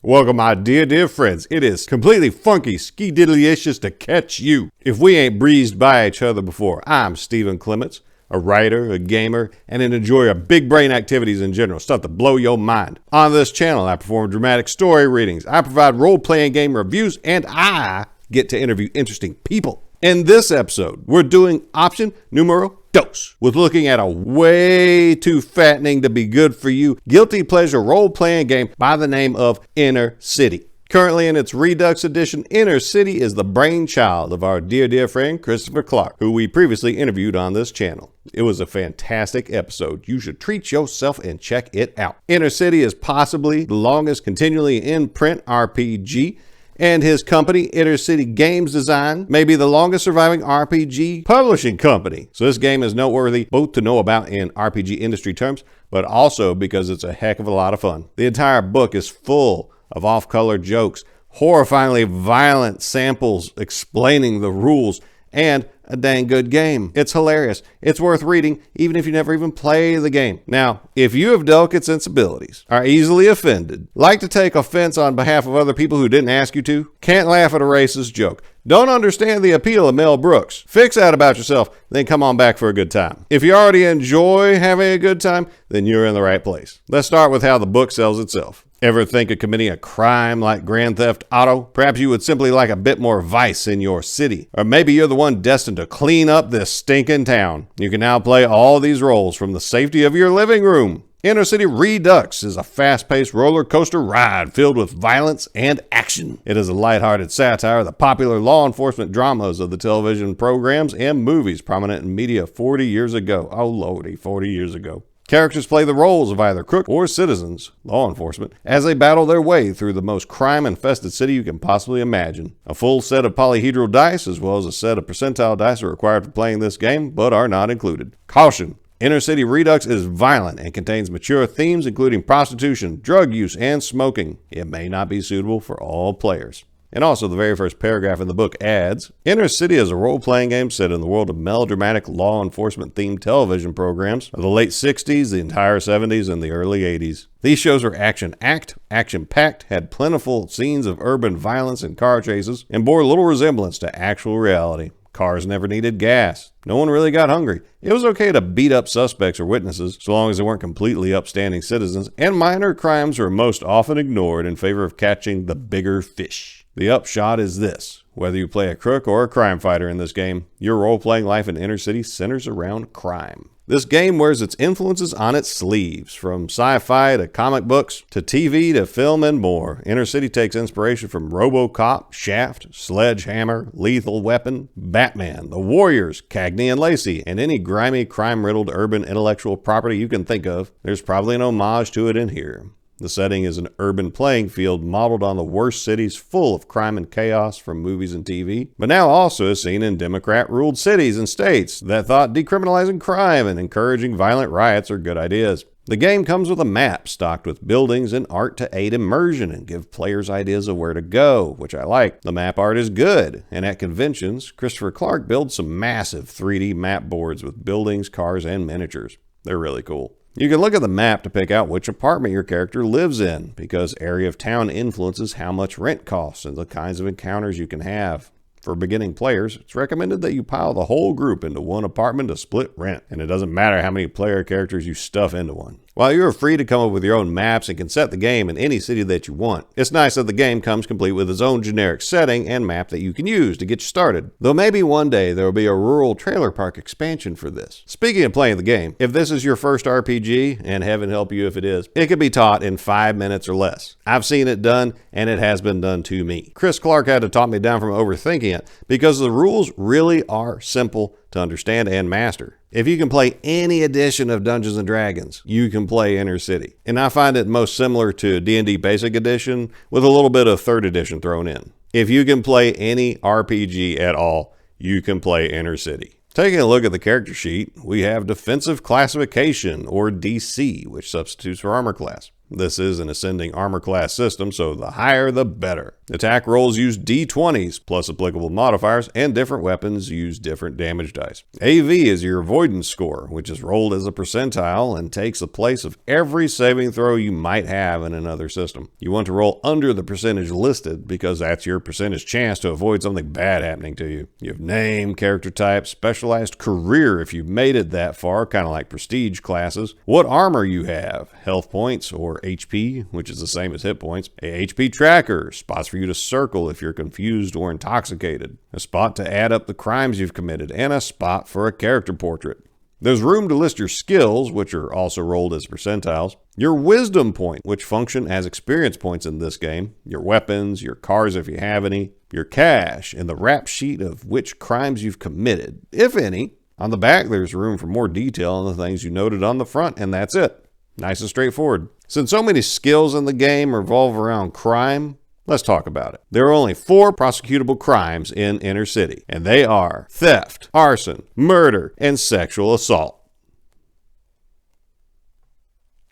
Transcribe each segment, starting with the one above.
Welcome, my dear friends. It is completely funky, ski-diddly-icious to catch you. If we ain't breezed by each other before, I'm Stephen Clements, a writer, a gamer, and an enjoyer of big brain activities in general, stuff to blow your mind. On this channel, I perform dramatic story readings, I provide role-playing game reviews, and I get to interview interesting people. In this episode, we're doing option numero dos, with looking at a way too fattening to be good for you guilty pleasure role-playing game by the name of Inner City. Currently in its Redux edition, Inner City is the brainchild of our dear friend Christopher Clark, who we previously interviewed on this channel. It was a fantastic episode. You should treat yourself and check it out. Inner City is possibly the longest continually in print RPG, and his company, Inner City Games Design, may be the longest surviving RPG publishing company. So this game is noteworthy both to know about in RPG industry terms, but also because it's a heck of a lot of fun. The entire book is full of off-color jokes, horrifyingly violent samples explaining the rules, and a dang good game. It's hilarious. It's worth reading, even if you never even play the game. Now, if you have delicate sensibilities, are easily offended, like to take offense on behalf of other people who didn't ask you to, can't laugh at a racist joke, don't understand the appeal of Mel Brooks, fix that about yourself, then come on back for a good time. If you already enjoy having a good time, then you're in the right place. Let's start with how the book sells itself. Ever think of committing a crime like Grand Theft Auto? Perhaps you would simply like a bit more vice in your city. Or maybe you're the one destined to clean up this stinking town. You can now play all these roles from the safety of your living room. Inner City Redux is a fast-paced roller coaster ride filled with violence and action. It is a lighthearted satire of the popular law enforcement dramas of the television programs and movies prominent in media 40 years ago. Oh lordy, 40 years ago. Characters play the roles of either crook or citizens, law enforcement, as they battle their way through the most crime-infested city you can possibly imagine. A full set of polyhedral dice as well as a set of percentile dice are required for playing this game, but are not included. Caution! Inner City Redux is violent and contains mature themes including prostitution, drug use, and smoking. It may not be suitable for all players. And also, the very first paragraph in the book adds, Inner City is a role-playing game set in the world of melodramatic law enforcement-themed television programs of the late 60s, the entire 70s, and the early 80s. These shows were action-packed, had plentiful scenes of urban violence and car chases, and bore little resemblance to actual reality. Cars never needed gas. No one really got hungry. It was okay to beat up suspects or witnesses, so long as they weren't completely upstanding citizens, and minor crimes were most often ignored in favor of catching the bigger fish. The upshot is this. Whether you play a crook or a crime fighter in this game, your role-playing life in Inner City centers around crime. This game wears its influences on its sleeves, from sci-fi to comic books to TV to film and more. Inner City takes inspiration from RoboCop, Shaft, Sledgehammer, Lethal Weapon, Batman, The Warriors, Cagney and Lacey, and any grimy, crime-riddled urban intellectual property you can think of. There's probably an homage to it in here. The setting is an urban playing field modeled on the worst cities full of crime and chaos from movies and TV, but now also is seen in Democrat-ruled cities and states that thought decriminalizing crime and encouraging violent riots are good ideas. The game comes with a map stocked with buildings and art to aid immersion and give players ideas of where to go, which I like. The map art is good, and at conventions, Christopher Clark builds some massive 3D map boards with buildings, cars, and miniatures. They're really cool. You can look at the map to pick out which apartment your character lives in, because area of town influences how much rent costs and the kinds of encounters you can have. For beginning players, it's recommended that you pile the whole group into one apartment to split rent, and it doesn't matter how many player characters you stuff into one. While you are free to come up with your own maps and can set the game in any city that you want, it's nice that the game comes complete with its own generic setting and map that you can use to get you started. Though maybe one day there will be a rural trailer park expansion for this. Speaking of playing the game, if this is your first RPG, and heaven help you if it is, it can be taught in 5 minutes or less. I've seen it done, and it has been done to me. Chris Clark had to talk me down from overthinking it because the rules really are simple to understand and master. If you can play any edition of Dungeons & Dragons, you can play Inner City. And I find it most similar to D&D Basic Edition with a little bit of 3rd edition thrown in. If you can play any RPG at all, you can play Inner City. Taking a look at the character sheet, we have Defensive Classification, or DC, which substitutes for Armor Class. This is an ascending armor class system, so the higher the better. Attack rolls use D20s plus applicable modifiers, and different weapons use different damage dice. AV is your avoidance score, which is rolled as a percentile and takes the place of every saving throw you might have in another system. You want to roll under the percentage listed because that's your percentage chance to avoid something bad happening to you. You have name, character type, specialized career if you've made it that far, kind of like prestige classes, what armor you have, health points or HP, which is the same as hit points, a HP tracker, spots for you to circle if you're confused or intoxicated, a spot to add up the crimes you've committed, and a spot for a character portrait. There's room to list your skills, which are also rolled as percentiles, your wisdom point, which function as experience points in this game, your weapons, your cars if you have any, your cash, and the rap sheet of which crimes you've committed, if any. On the back, there's room for more detail on the things you noted on the front, and that's it. Nice and straightforward. Since so many skills in the game revolve around crime, let's talk about it. There are only 4 prosecutable crimes in Inner City, and they are theft, arson, murder, and sexual assault.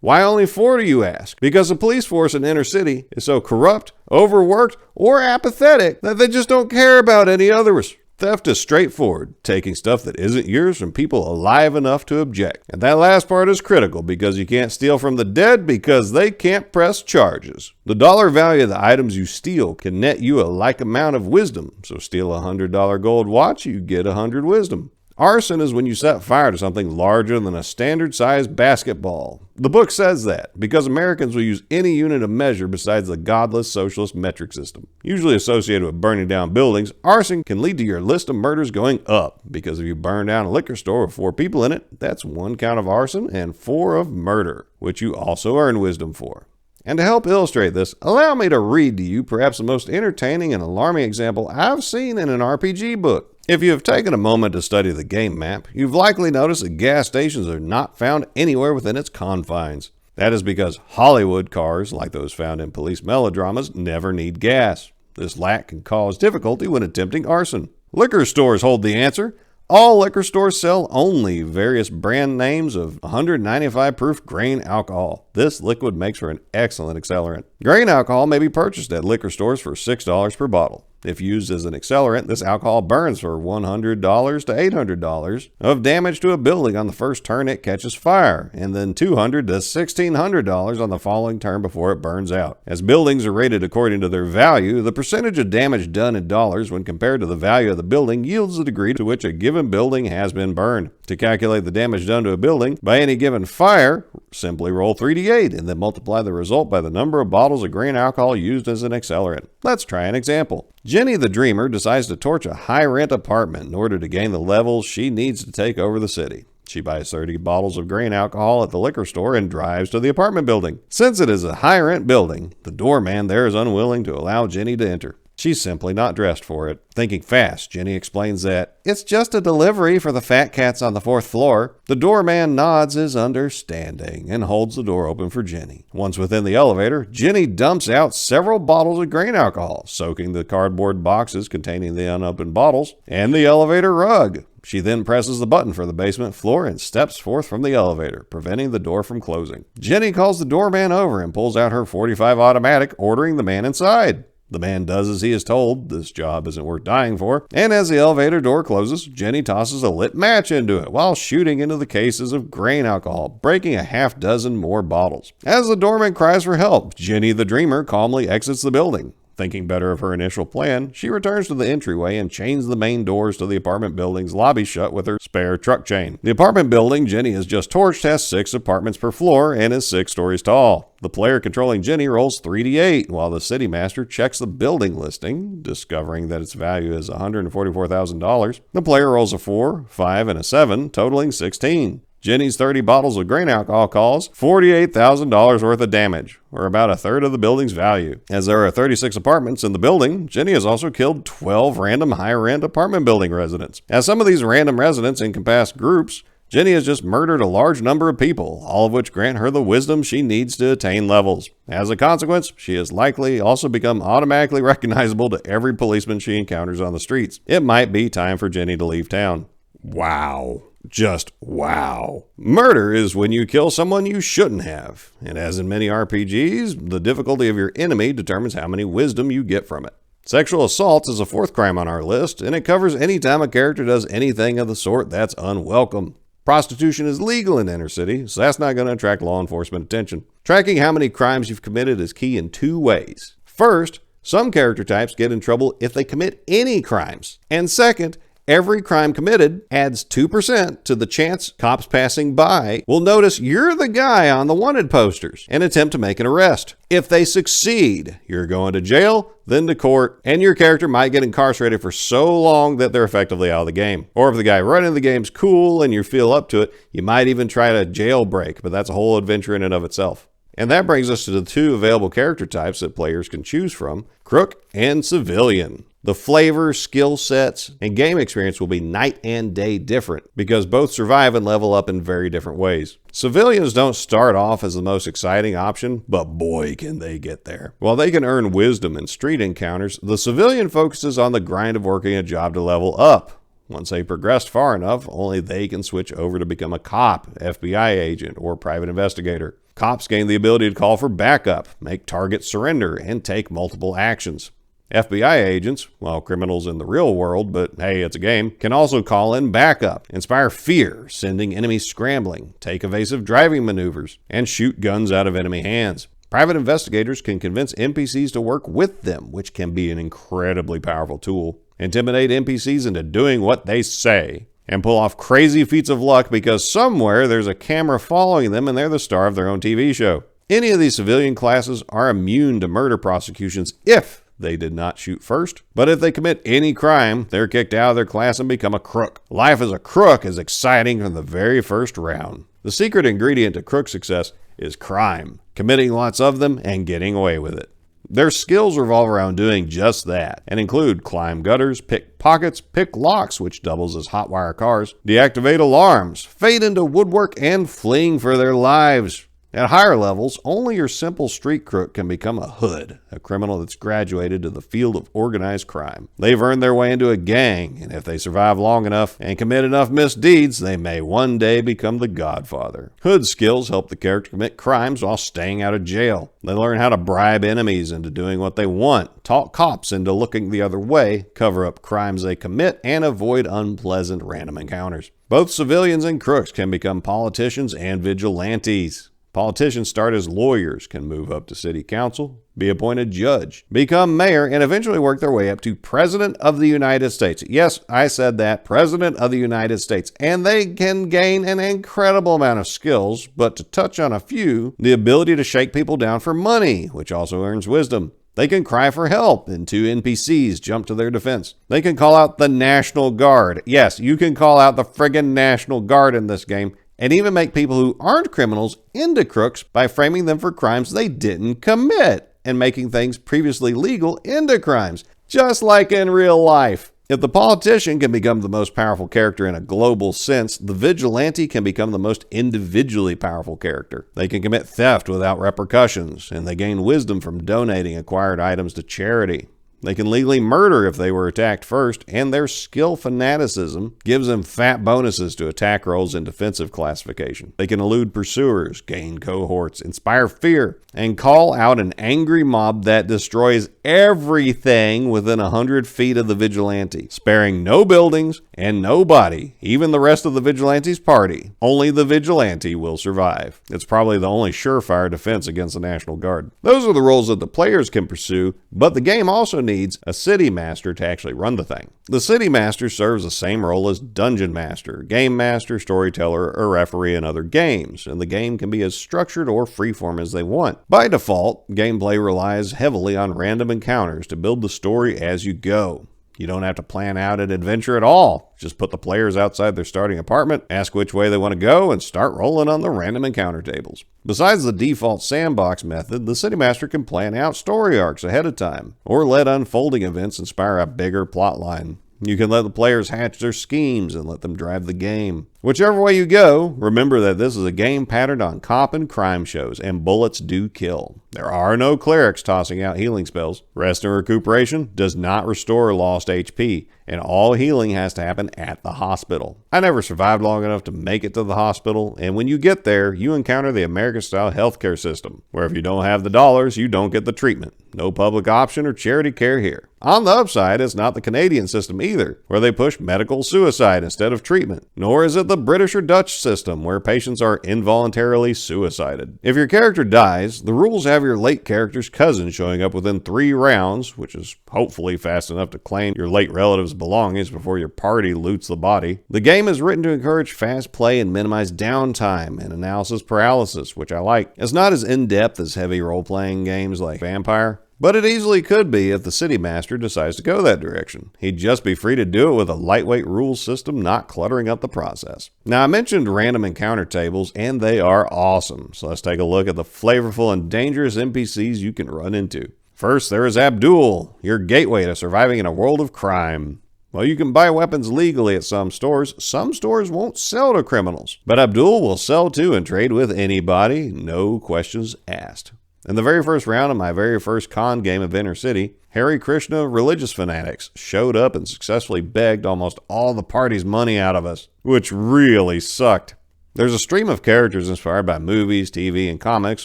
Why only 4, do you ask? Because the police force in Inner City is so corrupt, overworked, or apathetic that they just don't care about any others. Theft is straightforward, taking stuff that isn't yours from people alive enough to object. And that last part is critical because you can't steal from the dead because they can't press charges. The dollar value of the items you steal can net you a like amount of wisdom. So steal a $100 gold watch, you get 100 wisdom. Arson is when you set fire to something larger than a standard-sized basketball. The book says that because Americans will use any unit of measure besides the godless socialist metric system. Usually associated with burning down buildings, arson can lead to your list of murders going up because if you burn down a liquor store with 4 people in it, that's 1 count of arson and 4 of murder, which you also earn wisdom for. And to help illustrate this, allow me to read to you perhaps the most entertaining and alarming example I've seen in an RPG book. If you have taken a moment to study the game map, you've likely noticed that gas stations are not found anywhere within its confines. That is because Hollywood cars, like those found in police melodramas, never need gas. This lack can cause difficulty when attempting arson. Liquor stores hold the answer. All liquor stores sell only various brand names of 195 proof grain alcohol. This liquid makes for an excellent accelerant. Grain alcohol may be purchased at liquor stores for $6 per bottle. If used as an accelerant, this alcohol burns for $100 to $800 of damage to a building on the first turn it catches fire, and then $200 to $1,600 on the following turn before it burns out. As buildings are rated according to their value, the percentage of damage done in dollars when compared to the value of the building yields the degree to which a given building has been burned. To calculate the damage done to a building by any given fire, simply roll 3d8 and then multiply the result by the number of bottles of grain alcohol used as an accelerant. Let's try an example. Jenny the Dreamer decides to torch a high-rent apartment in order to gain the levels she needs to take over the city. She buys 30 bottles of grain alcohol at the liquor store and drives to the apartment building. Since it is a high-rent building, the doorman there is unwilling to allow Jenny to enter. She's simply not dressed for it. Thinking fast, Jenny explains that it's just a delivery for the fat cats on the 4th floor. The doorman nods his understanding and holds the door open for Jenny. Once within the elevator, Jenny dumps out several bottles of grain alcohol, soaking the cardboard boxes containing the unopened bottles and the elevator rug. She then presses the button for the basement floor and steps forth from the elevator, preventing the door from closing. Jenny calls the doorman over and pulls out her .45 automatic, ordering the man inside. The man does as he is told. This job isn't worth dying for. And as the elevator door closes, Jenny tosses a lit match into it while shooting into the cases of grain alcohol, breaking a half dozen more bottles. As the doorman cries for help, Jenny the Dreamer calmly exits the building. Thinking better of her initial plan, she returns to the entryway and chains the main doors to the apartment building's lobby shut with her spare truck chain. The apartment building Jenny has just torched has 6 apartments per floor and is 6 stories tall. The player controlling Jenny rolls 3d8 while the city master checks the building listing, discovering that its value is $144,000. The player rolls a 4, 5, and a 7, totaling 16. Jenny's 30 bottles of grain alcohol cause $48,000 worth of damage, or about a third of the building's value. As there are 36 apartments in the building, Jenny has also killed 12 random high-rent apartment building residents. As some of these random residents encompass groups, Jenny has just murdered a large number of people, all of which grant her the wisdom she needs to attain levels. As a consequence, she has likely also become automatically recognizable to every policeman she encounters on the streets. It might be time for Jenny to leave town. Wow. Just wow. Murder is when you kill someone you shouldn't have. And as in many RPGs, the difficulty of your enemy determines how many wisdom you get from it. Sexual assault is a fourth crime on our list, and it covers any time a character does anything of the sort that's unwelcome. Prostitution is legal in inner city, so that's not going to attract law enforcement attention. Tracking how many crimes you've committed is key in two ways. First, some character types get in trouble if they commit any crimes. And second, every crime committed adds 2% to the chance cops passing by will notice you're the guy on the wanted posters and attempt to make an arrest. If they succeed, you're going to jail, then to court, and your character might get incarcerated for so long that they're effectively out of the game. Or if the guy running the game's cool and you feel up to it, you might even try to jailbreak, but that's a whole adventure in and of itself. And that brings us to the two available character types that players can choose from, Crook and Civilian. The flavor, skill sets, and game experience will be night and day different because both survive and level up in very different ways. Civilians don't start off as the most exciting option, but boy can they get there. While they can earn wisdom in street encounters, the Civilian focuses on the grind of working a job to level up. Once they progressed far enough, only they can switch over to become a cop, FBI agent, or private investigator. Cops gain the ability to call for backup, make targets surrender, and take multiple actions. FBI agents, well, criminals in the real world, but hey, it's a game, can also call in backup, inspire fear, sending enemies scrambling, take evasive driving maneuvers, and shoot guns out of enemy hands. Private investigators can convince NPCs to work with them, which can be an incredibly powerful tool. Intimidate NPCs into doing what they say, and pull off crazy feats of luck because somewhere there's a camera following them and they're the star of their own TV show. Any of these civilian classes are immune to murder prosecutions if they did not shoot first, but if they commit any crime, they're kicked out of their class and become a crook. Life as a crook is exciting from the very first round. The secret ingredient to crook success is crime, committing lots of them and getting away with it. Their skills revolve around doing just that and include climb gutters, pick pockets, pick locks, which doubles as hotwire cars, deactivate alarms, fade into woodwork, and fleeing for their lives. At higher levels, only your simple street crook can become a hood, a criminal that's graduated to the field of organized crime. They've earned their way into a gang, and if they survive long enough and commit enough misdeeds, they may one day become the Godfather. Hood skills help the character commit crimes while staying out of jail. They learn how to bribe enemies into doing what they want, talk cops into looking the other way, cover up crimes they commit, and avoid unpleasant random encounters. Both civilians and crooks can become politicians and vigilantes. Politicians start as lawyers, can move up to city council, be appointed judge, become mayor, and eventually work their way up to President of the United States. Yes, I said that, President of the United States. And they can gain an incredible amount of skills, but to touch on a few, the ability to shake people down for money, which also earns wisdom. They can cry for help, and two NPCs jump to their defense. They can call out the National Guard. Yes, you can call out the friggin' National Guard in this game, and even make people who aren't criminals into crooks by framing them for crimes they didn't commit and making things previously legal into crimes, just like in real life. If the politician can become the most powerful character in a global sense, the vigilante can become the most individually powerful character. They can commit theft without repercussions, and they gain wisdom from donating acquired items to charity. They can legally murder if they were attacked first, and their skill fanaticism gives them fat bonuses to attack rolls in defensive classification. They can elude pursuers, gain cohorts, inspire fear, and call out an angry mob that destroys everything within 100 feet of the vigilante, sparing no buildings and nobody, even the rest of the vigilante's party. Only the vigilante will survive. It's probably the only surefire defense against the National Guard. Those are the roles that the players can pursue, but the game also needs a city master to actually run the thing. The city master serves the same role as dungeon master, game master, storyteller, or referee in other games, and the game can be as structured or freeform as they want. By default, gameplay relies heavily on random encounters to build the story as you go. You don't have to plan out an adventure at all. Just put the players outside their starting apartment, ask which way they want to go, and start rolling on the random encounter tables. Besides the default sandbox method, the City Master can plan out story arcs ahead of time, or let unfolding events inspire a bigger plot line. You can let the players hatch their schemes and let them drive the game. Whichever way you go, remember that this is a game patterned on cop and crime shows, and bullets do kill. There are no clerics tossing out healing spells. Rest and recuperation does not restore lost HP, and all healing has to happen at the hospital. I never survived long enough to make it to the hospital, and when you get there, you encounter the American-style healthcare system, where if you don't have the dollars, you don't get the treatment. No public option or charity care here. On the upside, it's not the Canadian system either, where they push medical suicide instead of treatment. Nor is it the British or Dutch system, where patients are involuntarily suicided. If your character dies, the rules have your late character's cousin showing up within 3 rounds, which is hopefully fast enough to claim your late relative's belongings before your party loots the body. The game is written to encourage fast play and minimize downtime and analysis paralysis, which I like. It's not as in-depth as heavy role-playing games like Vampire, but it easily could be if the City Master decides to go that direction. He'd just be free to do it with a lightweight rules system not cluttering up the process. Now, I mentioned random encounter tables, and they are awesome. So let's take a look at the flavorful and dangerous NPCs you can run into. First, there is Abdul, your gateway to surviving in a world of crime. Well, you can buy weapons legally at some stores. Some stores won't sell to criminals, but Abdul will sell to and trade with anybody, no questions asked. In the very first round of my very first con game of Inner City, Hare Krishna religious fanatics showed up and successfully begged almost all the party's money out of us, which really sucked. There's a stream of characters inspired by movies, TV, and comics,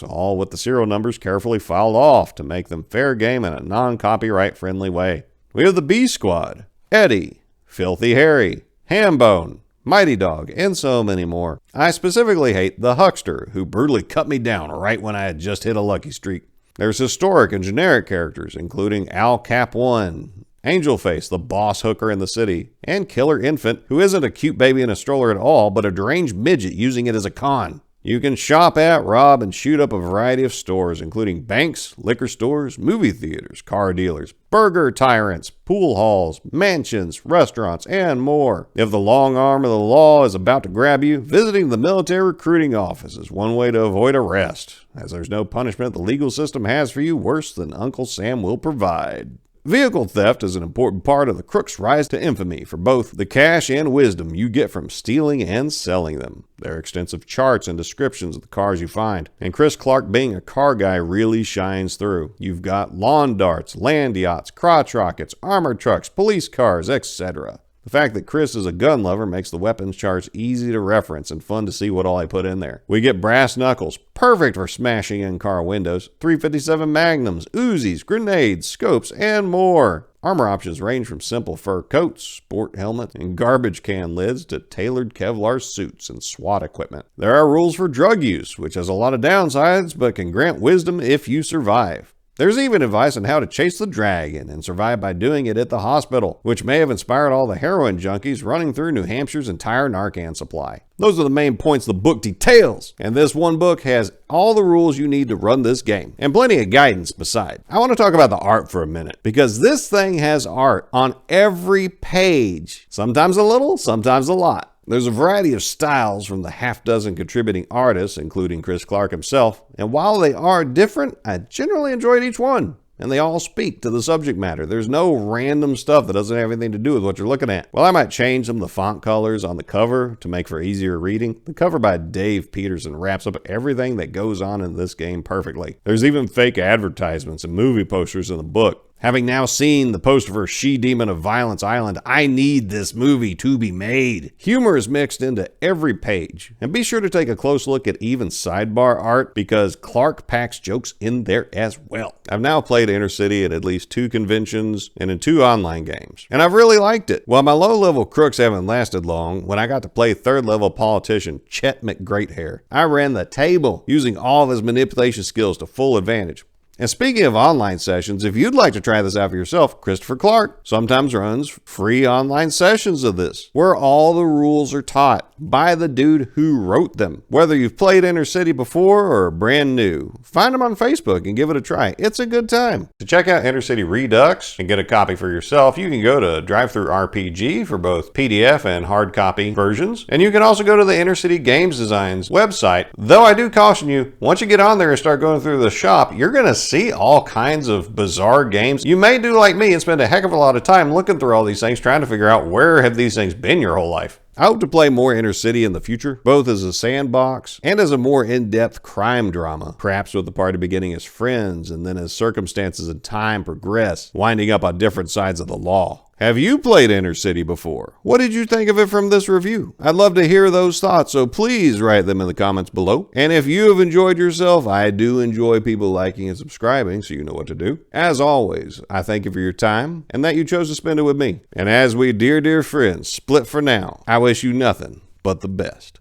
all with the serial numbers carefully filed off to make them fair game in a non-copyright friendly way. We have the B Squad, Eddie, Filthy Harry, Hambone, Mighty Dog, and so many more. I specifically hate the Huckster, who brutally cut me down right when I had just hit a lucky streak. There's historic and generic characters, including Al Cap 1, Angel Face, the boss hooker in the city, and Killer Infant, who isn't a cute baby in a stroller at all, but a deranged midget using it as a con. You can shop at, rob, and shoot up a variety of stores, including banks, liquor stores, movie theaters, car dealers, burger tyrants, pool halls, mansions, restaurants, and more. If the long arm of the law is about to grab you, visiting the military recruiting office is one way to avoid arrest, as there's no punishment the legal system has for you worse than Uncle Sam will provide. Vehicle theft is an important part of the crook's rise to infamy for both the cash and wisdom you get from stealing and selling them. There are extensive charts and descriptions of the cars you find, and Chris Clark being a car guy really shines through. You've got lawn darts, land yachts, crotch rockets, armored trucks, police cars, etc. The fact that Chris is a gun lover makes the weapons charts easy to reference and fun to see what all I put in there. We get brass knuckles, perfect for smashing in car windows, .357 Magnums, Uzis, grenades, scopes, and more. Armor options range from simple fur coats, sport helmets, and garbage can lids to tailored Kevlar suits and SWAT equipment. There are rules for drug use, which has a lot of downsides, but can grant wisdom if you survive. There's even advice on how to chase the dragon and survive by doing it at the hospital, which may have inspired all the heroin junkies running through New Hampshire's entire Narcan supply. Those are the main points the book details, and this one book has all the rules you need to run this game, and plenty of guidance beside. I want to talk about the art for a minute, because this thing has art on every page. Sometimes a little, sometimes a lot. There's a variety of styles from the half-dozen contributing artists, including Chris Clark himself, and while they are different, I generally enjoyed each one, and they all speak to the subject matter. There's no random stuff that doesn't have anything to do with what you're looking at. Well, I might change some of the font colors on the cover to make for easier reading. The cover by Dave Peterson wraps up everything that goes on in this game perfectly. There's even fake advertisements and movie posters in the book. Having now seen the poster for She-Demon of Violence Island, I need this movie to be made. Humor is mixed into every page, and be sure to take a close look at even sidebar art because Clark packs jokes in there as well. I've now played Inner City at least 2 conventions and in 2 online games, and I've really liked it. While my low-level crooks haven't lasted long, when I got to play 3rd-level politician Chet McGreathair, I ran the table using all of his manipulation skills to full advantage. And speaking of online sessions, if you'd like to try this out for yourself, Christopher Clark sometimes runs free online sessions of this, where all the rules are taught by the dude who wrote them. Whether you've played Inner City before or are brand new, find him on Facebook and give it a try. It's a good time. To check out Inner City Redux and get a copy for yourself, you can go to DriveThruRPG for both PDF and hard copy versions. And you can also go to the Inner City Games Design's website. Though I do caution you, once you get on there and start going through the shop, you're going to see all kinds of bizarre games. You may do like me and spend a heck of a lot of time looking through all these things, trying to figure out where have these things been your whole life. I hope to play more Inner City in the future, both as a sandbox and as a more in-depth crime drama, perhaps with the party beginning as friends and then as circumstances and time progress, winding up on different sides of the law. Have you played Inner City before? What did you think of it from this review? I'd love to hear those thoughts, so please write them in the comments below. And if you have enjoyed yourself, I do enjoy people liking and subscribing, so you know what to do. As always, I thank you for your time and that you chose to spend it with me. And as we dear friends split for now, I wish you nothing but the best.